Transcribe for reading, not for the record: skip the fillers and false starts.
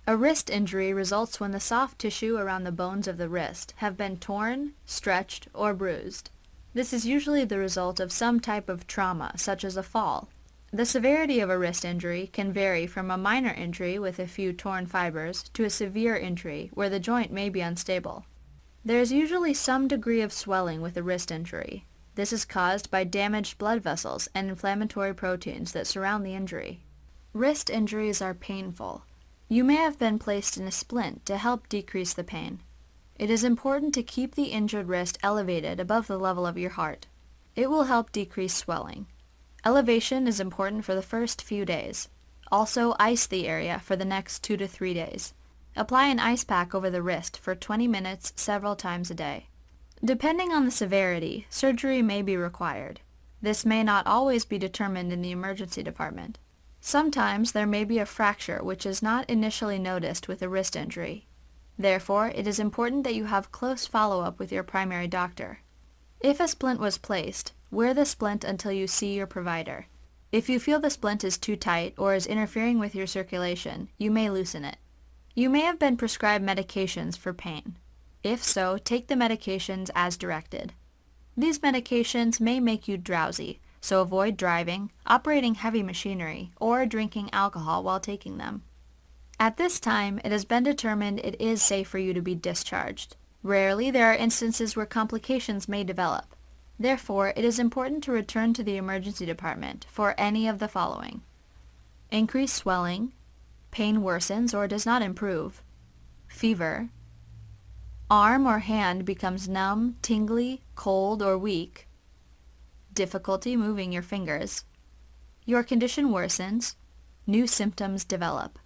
A wrist injury results when the soft tissue around the bones of the wrist have been torn, stretched, or bruised. This is usually the result of some type of trauma, such as a fall. The severity of a wrist injury can vary from a minor injury with a few torn fibers to a severe injury where the joint may be unstable. There is usually some degree of swelling with a wrist injury. This is caused by damaged blood vessels and inflammatory proteins that surround the injury. Wrist injuries are painful. You may have been placed in a splint to help decrease the pain. It is important to keep the injured wrist elevated above the level of your heart. It will help decrease swelling. Elevation is important for the first few days. Also, ice the area for the next 2 to 3 days. Apply an ice pack over the wrist for 20 minutes several times a day. Depending on the severity, surgery may be required. This may not always be determined in the emergency department. Sometimes there may be a fracture which is not initially noticed with a wrist injury. Therefore, it is important that you have close follow-up with your primary doctor. If a splint was placed, wear the splint until you see your provider. If you feel the splint is too tight or is interfering with your circulation, you may loosen it. You may have been prescribed medications for pain. If so, take the medications as directed. These medications may make you drowsy, so avoid driving, operating heavy machinery, or drinking alcohol while taking them. At this time, it has been determined it is safe for you to be discharged. Rarely, there are instances where complications may develop. Therefore, it is important to return to the emergency department for any of the following: increased swelling, pain worsens or does not improve, fever, arm or hand becomes numb, tingly, cold, or weak, difficulty moving your fingers, your condition worsens, new symptoms develop.